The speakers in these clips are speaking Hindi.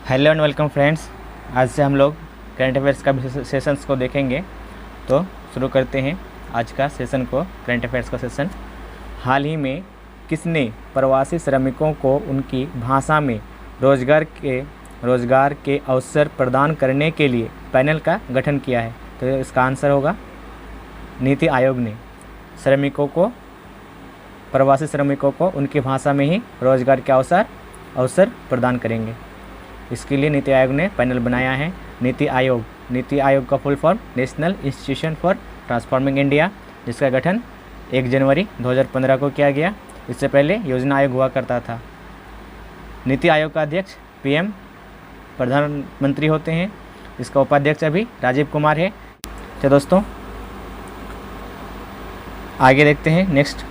Hello and welcome friends. आज से हम लोग करंट अफेयर्स का सेशंस को देखेंगे। तो शुरू करते हैं आज का सेशन को, करंट अफेयर्स का सेशन। हाल ही में किसने प्रवासी श्रमिकों को उनकी भाषा में रोज़गार के अवसर प्रदान करने के लिए पैनल का गठन किया है? तो इसका आंसर होगा नीति आयोग ने प्रवासी श्रमिकों को उनकी भाषा में ही रोज़गार के अवसर प्रदान करेंगे। इसके लिए नीति आयोग ने पैनल बनाया है। नीति आयोग का full form national institution for transforming India, जिसका गठन 1 जनवरी 2015 को किया गया। इससे पहले योजना आयोग हुआ करता था। नीति आयोग का अध्यक्ष पीएम प्रधानमंत्री होते हैं। इसका उपाध्यक्ष अभी राजीव कुमार है। तो दोस्तों आगे देखते हैं नेक्स्ट।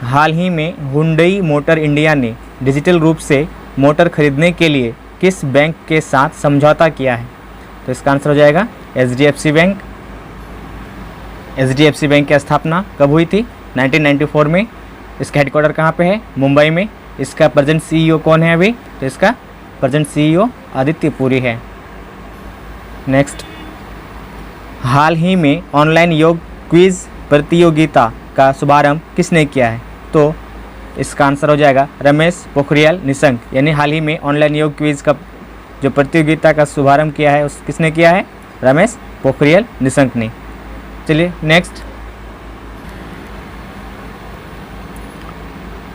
हाल ही में हुंडई मोटर इंडिया ने डिजिटल रूप से मोटर खरीदने के लिए किस बैंक के साथ समझौता किया है? तो इसका आंसर हो जाएगा एचडीएफसी बैंक। एचडीएफसी बैंक की स्थापना कब हुई थी? 1994 में। इसका हेडक्वार्टर कहाँ पे है? मुंबई में। इसका प्रेजेंट सीईओ कौन है अभी? तो इसका प्रेजेंट सीईओ आदित्य पुरी है। नेक्स्ट, हाल ही में ऑनलाइन योग क्विज प्रतियोगिता का शुभारंभ किसने किया है? तो इसका आंसर हो जाएगा रमेश पोखरियाल निशंक। यानी हाल ही में ऑनलाइन योग क्विज का जो प्रतियोगिता का शुभारंभ किया है उस किसने किया है? रमेश पोखरियाल निशंक ने। चलिए नेक्स्ट,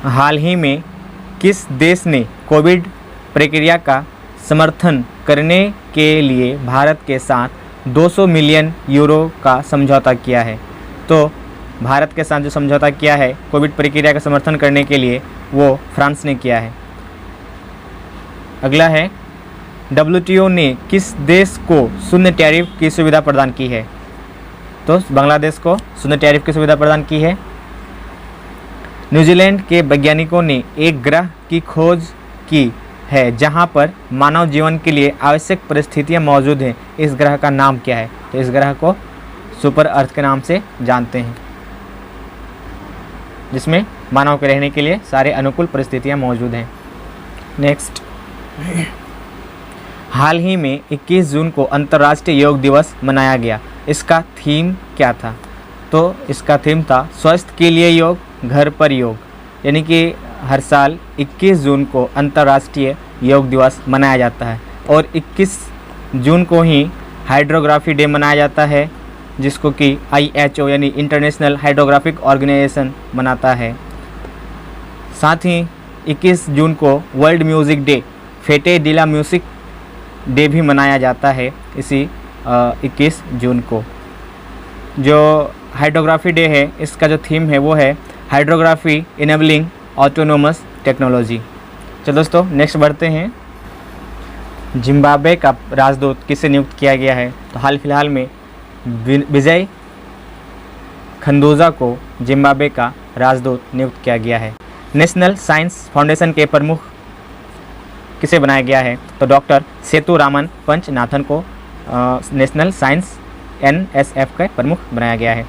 हाल ही में किस देश ने कोविड प्रक्रिया का समर्थन करने के लिए भारत के साथ 200 मिलियन यूरो का समझौता किया है? तो भारत के साथ जो समझौता किया है कोविड प्रक्रिया का समर्थन करने के लिए, वो फ्रांस ने किया है। अगला है, डब्ल्यूटीओ ने किस देश को शून्य टैरिफ की सुविधा प्रदान की है? तो बांग्लादेश को शून्य टैरिफ की सुविधा प्रदान की है। न्यूजीलैंड के वैज्ञानिकों ने एक ग्रह की खोज की है जहां पर मानव जीवन के लिए आवश्यक परिस्थितियां मौजूद हैं। इस ग्रह का नाम क्या है? तो इस ग्रह को सुपर अर्थ के नाम से जानते हैं, जिसमें मानव के रहने के लिए सारे अनुकूल परिस्थितियां मौजूद हैं। नेक्स्ट, हाल ही में 21 जून को अंतर्राष्ट्रीय योग दिवस मनाया गया। इसका थीम क्या था? तो इसका थीम था स्वास्थ्य के लिए योग, घर पर योग। यानी कि हर साल 21 जून को अंतर्राष्ट्रीय योग दिवस मनाया जाता है और 21 जून को ही हाइड्रोग्राफी डे मनाया जाता है, जिसको कि IHO यानी इंटरनेशनल हाइड्रोग्राफिक ऑर्गेनाइजेशन मनाता है। साथ ही 21 जून को वर्ल्ड म्यूज़िक डे, फेटे डिला म्यूज़िक डे भी मनाया जाता है इसी 21 जून को। जो हाइड्रोग्राफी डे है, इसका जो थीम है वो है हाइड्रोग्राफी इनेबलिंग ऑटोनोमस टेक्नोलॉजी। चलो दोस्तों नेक्स्ट बढ़ते हैं। जिम्बाब्वे का राजदूत किसे नियुक्त किया गया है? तो हाल फिलहाल में विजय खंदूजा को जिम्बाब्वे का राजदूत नियुक्त किया गया है। नेशनल साइंस फाउंडेशन के प्रमुख किसे बनाया गया है? तो डॉक्टर सेतुरामन पंचनाथन को नेशनल साइंस NSF का प्रमुख बनाया गया है।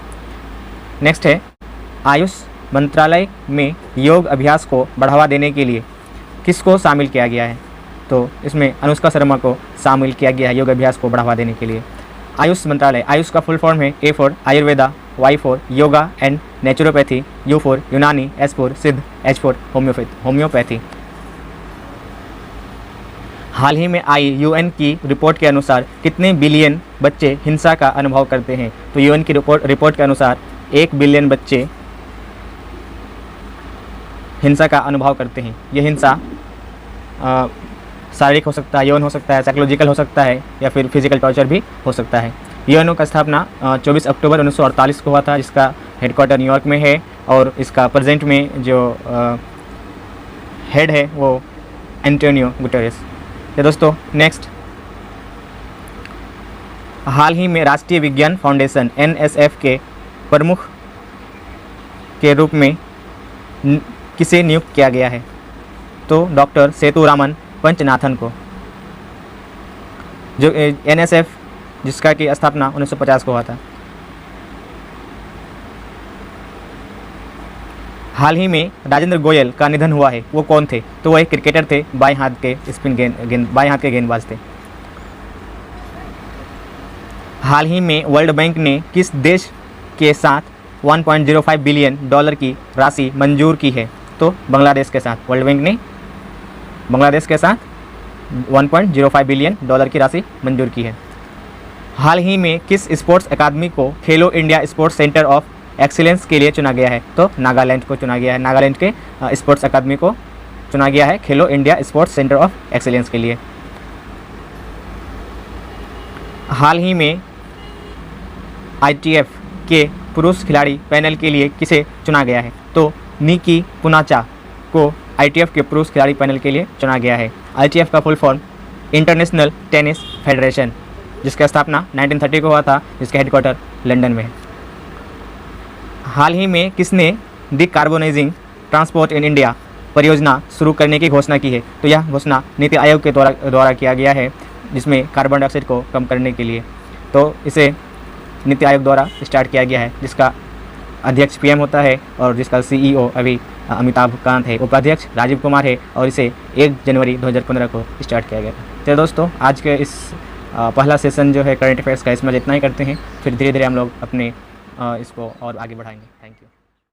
नेक्स्ट है, आयुष मंत्रालय में योग अभ्यास को बढ़ावा देने के लिए किसको शामिल किया गया है? तो इसमें अनुष्का शर्मा को शामिल किया गया है योग अभ्यास को बढ़ावा देने के लिए। आयुष मंत्रालय, आयुष का फुल फॉर्म है A for Ayurveda, Y for yoga and naturopathy, U for यूनानी, S फॉर सिद्ध, H फॉर होम्योपैथी। हाल ही में आई UN की रिपोर्ट के अनुसार कितने बिलियन बच्चे हिंसा का अनुभव करते हैं? तो UN की रिपोर्ट के अनुसार 1 बिलियन बच्चे हिंसा का अनुभव करते हैं। यह हिंसा शारीरिक हो सकता है, यौन हो सकता है, साइकोलॉजिकल हो सकता है या फिर फिजिकल टॉर्चर भी हो सकता है। यूएनओ का स्थापना 24 अक्टूबर 1948 को हुआ था, जिसका हेडक्वार्टर न्यूयॉर्क में है और इसका प्रेजेंट में जो हेड है वो एंटोनियो गुटेरेस। ये दोस्तों नेक्स्ट, हाल ही में राष्ट्रीय विज्ञान फाउंडेशन NSF के प्रमुख के रूप में किसे नियुक्त किया गया है? तो डॉक्टर सेतुरामन पंचनाथन को। जो NSF जिसका की स्थापना 1950 को हुआ था। हाल ही में राजेंद्र गोयल का निधन हुआ है, वो कौन थे? तो वो एक क्रिकेटर थे, बाएं हाथ के स्पिन बाएं हाथ के गेंदबाज थे। हाल ही में वर्ल्ड बैंक ने किस देश के साथ 1.05 बिलियन डॉलर की राशि मंजूर की है? तो बांग्लादेश के साथ वर्ल्ड बैंक ने बांग्लादेश के साथ 1.05 बिलियन डॉलर की राशि मंजूर की है। हाल ही में किस स्पोर्ट्स अकादमी को खेलो India sports centre of excellence के लिए चुना गया है? तो नागालैंड को चुना गया है। नागालैंड के स्पोर्ट्स अकादमी को चुना गया है खेलो India sports centre of excellence के लिए। हाल ही में ITF के पुरुष खिलाड़ी पैनल के लिए किसे चुना गया है? तो निकी पुनाचा को ITF के पुरुष खिलाड़ी पैनल के लिए चुना गया है। ITF का full form international tennis federation, जिसकी स्थापना 1930 को हुआ था, जिसका हेडक्वार्टर लंदन में है। हाल ही में किसने डिकार्बोनाइजिंग ट्रांसपोर्ट इन इंडिया परियोजना शुरू करने की घोषणा की है? तो यह घोषणा नीति आयोग के द्वारा किया गया है, जिसमें कार्बन डाइऑक्साइड को कम करने के लिए। तो इसे नीति आयोग द्वारा स्टार्ट किया गया है, जिसका अध्यक्ष PM होता है और जिसका CEO अभी अमिताभ कांत है, उपाध्यक्ष राजीव कुमार है, और इसे 1 जनवरी 2015 को स्टार्ट किया गया। तो दोस्तों, आज के इस पहला सेशन जो है करंट अफेयर्स का, इसमें इतना ही करते हैं, फिर धीरे धीरे हम लोग अपने इसको और आगे बढ़ाएंगे। Thank you.